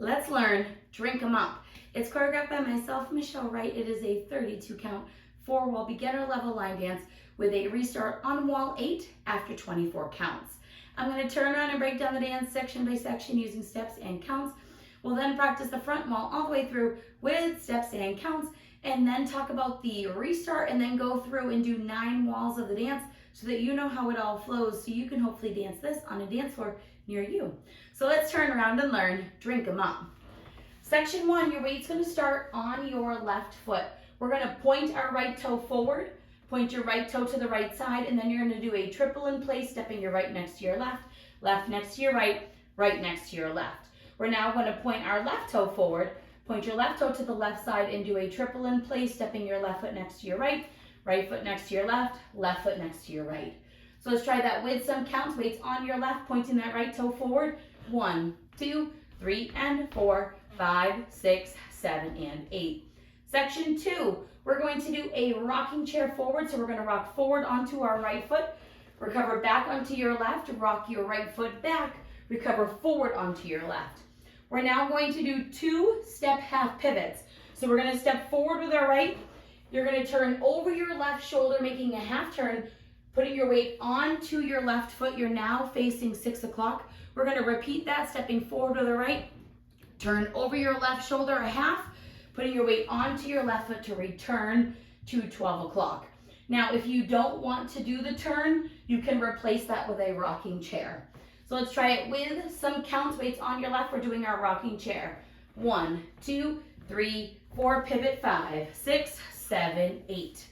Let's learn Drink 'em Up. It's choreographed by myself, Michelle Wright. It is a 32 count, 4-wall beginner level line dance with a restart on wall 8 after 24 counts. I'm going to turn around and break down the dance section by section using steps and counts. We'll then practice the front wall all the way through with steps and counts, and then talk about the restart, and then go through and do 9 walls of the dance so that you know how it all flows, so you can hopefully dance this on a dance floor near you. So let's turn around and learn Drink 'em Up. Section 1, your weight's going to start on your left foot. We're going to point our right toe forward, point your right toe to the right side, and then you're going to do a triple in place, stepping your right next to your left, left next to your right, right next to your left. We're now going to point our left toe forward, point your left toe to the left side, and do a triple in place, stepping your left foot next to your right, right foot next to your left foot next to your right. So let's try that with some counts. Weights on your left, pointing that right toe forward. 1, 2, 3, and 4, 5, 6, 7, and 8. Section 2, we're going to do a rocking chair forward. So we're going to rock forward onto our right foot, recover back onto your left, rock your right foot back, recover forward onto your left. We're now going to do 2 step half pivots. So we're going to step forward with our right. You're going to turn over your left shoulder, making a half turn, putting your weight onto your left foot. You're now facing 6 o'clock. We're going to repeat that, stepping forward with the right, turn over your left shoulder a half, putting your weight onto your left foot to return to 12 o'clock. Now, if you don't want to do the turn, you can replace that with a rocking chair. So let's try it with some counts. Weights on your left. We're doing our rocking chair. 1, 2, 3, 4, pivot, 5, 6, 7, 8.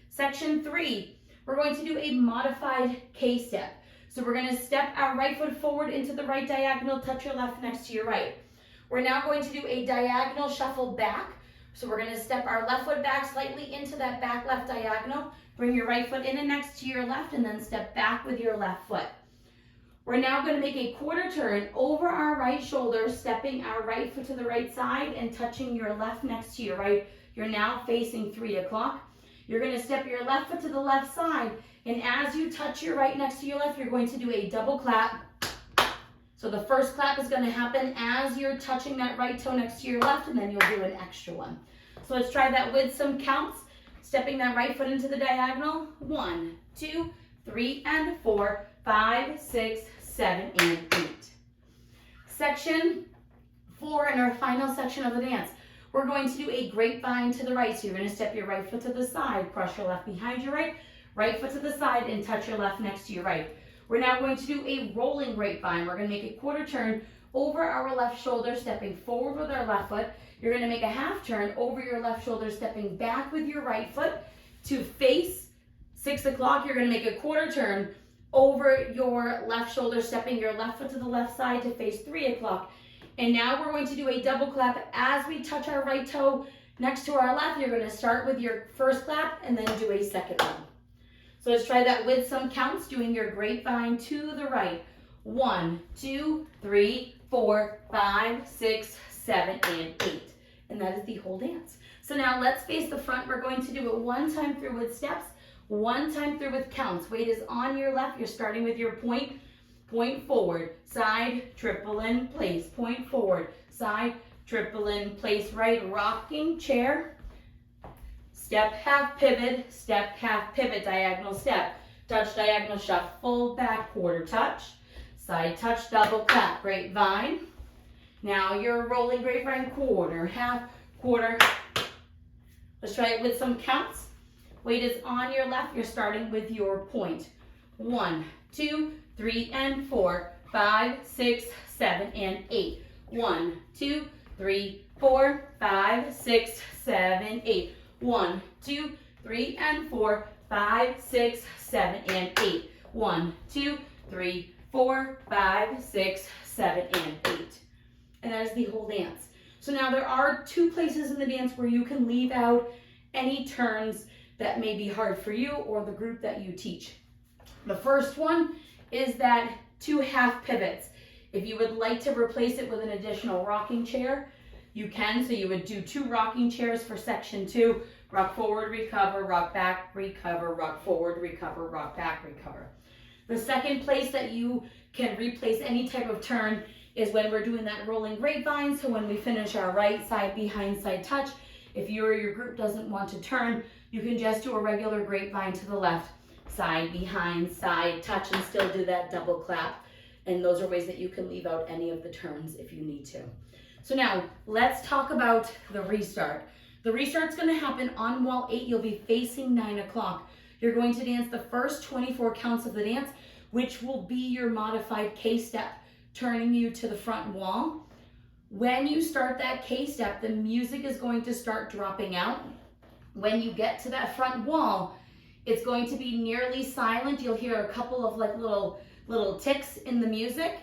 Section 3, we're going to do a modified K-step. So we're going to step our right foot forward into the right diagonal, touch your left next to your right. We're now going to do a diagonal shuffle back. So we're going to step our left foot back slightly into that back left diagonal, bring your right foot in and next to your left, and then step back with your left foot. We're now going to make a quarter turn over our right shoulder, stepping our right foot to the right side and touching your left next to your right. You're now facing 3 o'clock. You're going to step your left foot to the left side, and as you touch your right next to your left, you're going to do a double clap. So the first clap is going to happen as you're touching that right toe next to your left, and then you'll do an extra one. So let's try that with some counts. Stepping that right foot into the diagonal. 1, 2, 3, and 4, 5, 6, 7, and 8. Section 4, in our final section of the dance, we're going to do a grapevine to the right. So you're going to step your right foot to the side, cross your left behind your right, right foot to the side, and touch your left next to your right. We're now going to do a rolling grapevine. We're going to make a quarter turn over our left shoulder, stepping forward with our left foot. You're going to make a half turn over your left shoulder, stepping back with your right foot to face 6 o'clock. You're going to make a quarter turn over your left shoulder, stepping your left foot to the left side to face 3 o'clock. And now we're going to do a double clap as we touch our right toe next to our left. You're going to start with your first clap and then do a second one. So let's try that with some counts, doing your grapevine to the right. 1, 2, 3, 4, 5, 6, 7, and 8. And that is the whole dance. So now let's face the front. We're going to do it 1 time through with steps, 1 time through with counts. Weight is on your left. You're starting with your point. Point forward, side, triple in place. Point forward, side, triple in place. Right, rocking chair. Step, half pivot, diagonal step. Touch, diagonal shuffle, back, quarter touch. Side touch, double clap, grapevine. Now you're rolling grapevine, quarter, half, quarter. Let's try it with some counts. Weight is on your left. You're starting with your point. 1, 2, 3, and 4, 5, 6, 7, and 8. 1, 2, 3, 4, 5, 6, 7, 8. 1, 2, 3, and 4, 5, 6, 7, and 8. 1, 2, 3, 4, 5, 6, 7, and 8. And that is the whole dance. So now there are 2 places in the dance where you can leave out any turns that may be hard for you or the group that you teach. The first one is that 2 half pivots. If you would like to replace it with an additional rocking chair, you can. So you would do 2 rocking chairs for section 2. Rock forward, recover, rock back, recover, rock forward, recover, rock back, recover. The second place that you can replace any type of turn is when we're doing that rolling grapevine. So when we finish our right side behind side touch, if you or your group doesn't want to turn, you can just do a regular grapevine to the left, side behind side touch, and still do that double clap. And those are ways that you can leave out any of the turns if you need to. So now let's talk about the restart. The restart's going to happen on wall 8. You'll be facing 9 o'clock. You're going to dance the first 24 counts of the dance, which will be your modified K-step, turning you to the front wall. When you start that K-step, the music is going to start dropping out. When you get to that front wall, it's going to be nearly silent. You'll hear a couple of like little ticks in the music.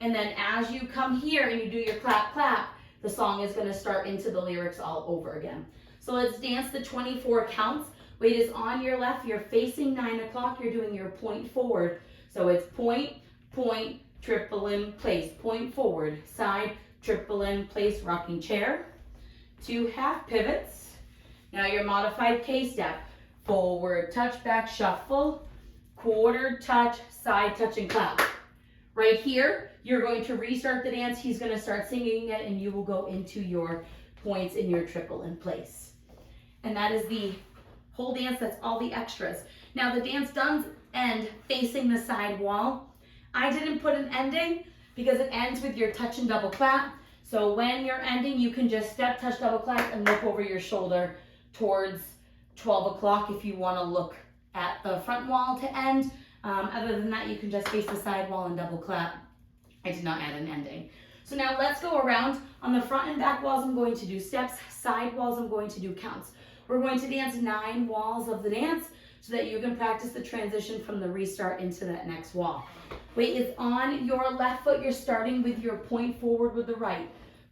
And then as you come here and you do your clap, clap, the song is going to start into the lyrics all over again. So let's dance the 24 counts. Weight is on your left. You're facing 9 o'clock. You're doing your point forward. So it's point, point, triple in place, point forward, side, triple in place, rocking chair, 2 half pivots. Now your modified K-step, forward, touch, back, shuffle, quarter touch, side touch, and clap. Right here, you're going to restart the dance. He's going to start singing it, and you will go into your points in your triple in place. And that is the whole dance. That's all the extras. Now the dance does end facing the side wall. I didn't put an ending because it ends with your touch and double clap. So when you're ending, you can just step, touch, double clap, and look over your shoulder towards 12 o'clock if you want to look at the front wall to end. Other than that, you can just face the side wall and double clap. I did not add an ending. So now let's go around. On the front and back walls, I'm going to do steps. Side walls, I'm going to do counts. We're going to dance 9 walls of the dance so that you can practice the transition from the restart into that next wall. Weight is on your left foot. You're starting with your point forward with the right.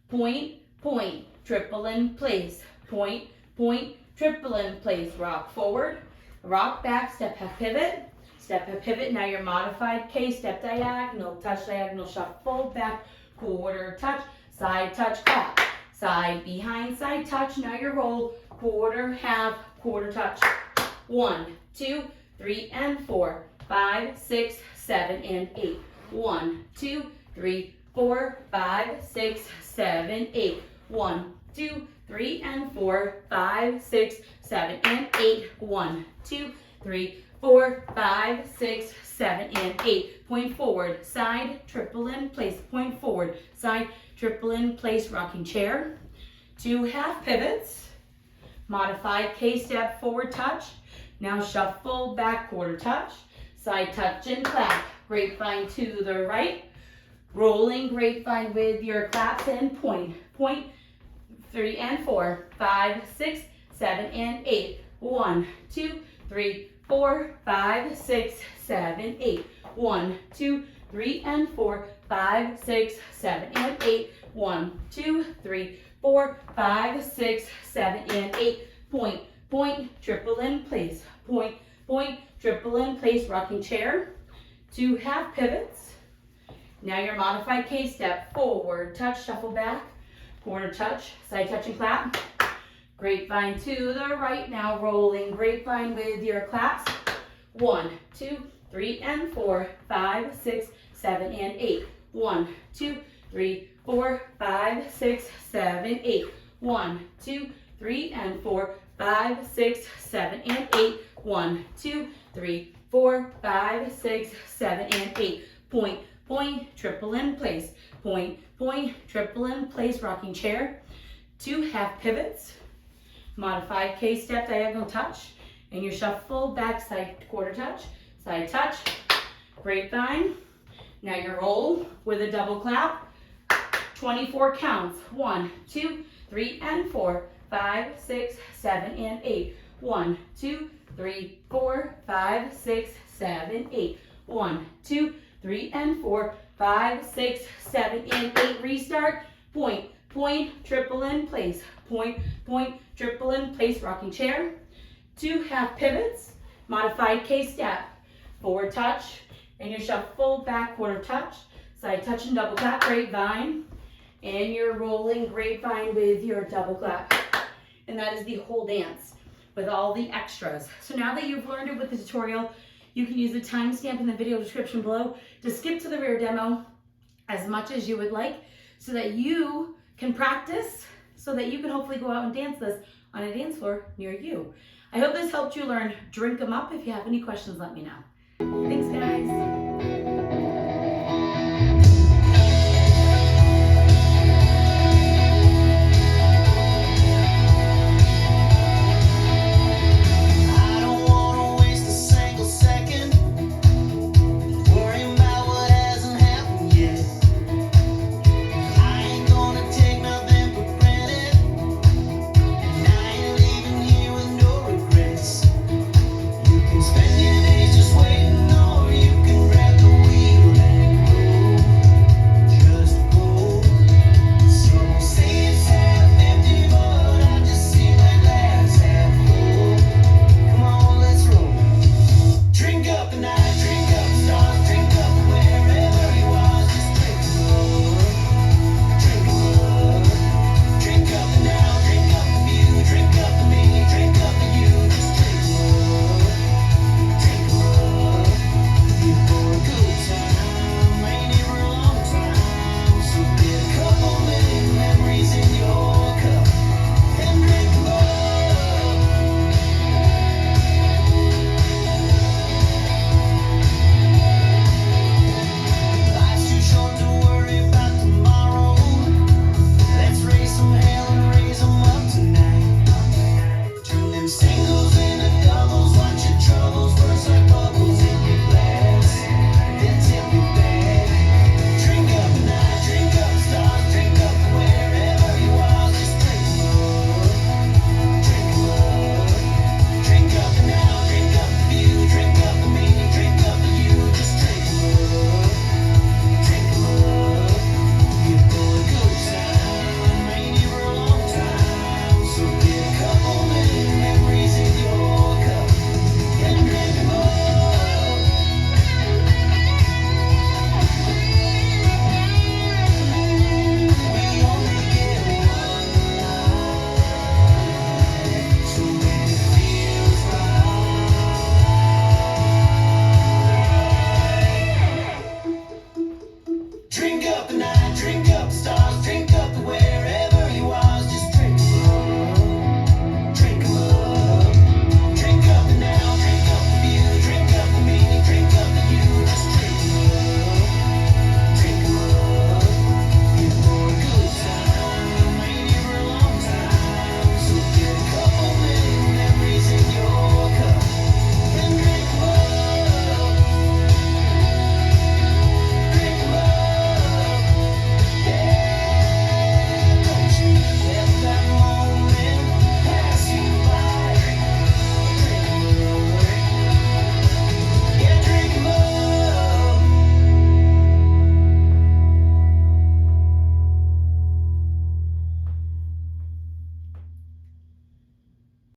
Point, point, triple in place. Point, point, triple in place. Rock forward, rock back, step, half pivot. Step, half pivot. Now your modified K, step diagonal, touch diagonal, shuffle back, quarter touch, side touch, clap. Side behind side touch. Now your roll, quarter, half, quarter touch. 1, 2, 3, and 4, 5, 6, 7, and 8. 1, 2, 3, 4, 5, 6, 7, 8. 1, 2, 3, and 4, 5, 6, 7, and 8. 1, 2, 3, 4, 5, 6, 7, and 8. Point forward, side, triple in place. Point forward, side, triple in place, rocking chair. 2 half pivots. Modified K-step, forward touch. Now shuffle back, quarter touch. Side touch and clap. Grapevine to the right. Rolling grapevine with your claps and point. Point, 3 and 4, 5, 6, 7, and 8. 1, 2, 3, 4, 5, 6, 7, 8. 1, 2, 3, and 4, 5, 6, 7, and 8. 1, 2, 3, 4, 5, 6, 7, and 8. Point, point, triple in place. Point, point, triple in place, rocking chair. 2 half pivots. Now your modified K-step, forward, touch, shuffle back, quarter touch, side touch and clap. Grapevine to the right, now rolling grapevine with your claps. 1, 2, 3, and 4, 5, 6, 7, and 8. 1, 2, 3, 4, 5, 6, 7, 8. 1, 2, 3, and 4, 5, 6, 7, and 8. 1, 2, 3, 4, 5, 6, 7, and 8. Point, point, triple in place. Point, point, triple in place, rocking chair. 2 half pivots. Modified K-step, diagonal touch. And your shuffle back, side quarter touch, side touch, grapevine. Now your roll with a double clap. 24 counts. 1, 2, 3, and 4, 5, 6, 7, and 8. 1, 2, 3, 4, 5, 6, 7, 8. 1, 2, 3, and 4, 5, 6, 7, and 8. Restart. Point, point, triple in place. Point, point, triple in place, rocking chair. 2 half pivots. Modified K-step. Forward touch. And your shuffle back, quarter touch. Side touch and double clap, grapevine. And you're rolling grapevine with your double clap. And that is the whole dance with all the extras. So now that you've learned it with the tutorial, you can use the timestamp in the video description below to skip to the rear demo as much as you would like so that you can practice, so that you can hopefully go out and dance this on a dance floor near you. I hope this helped you learn Drink 'em Up. If you have any questions, let me know. Thanks, guys.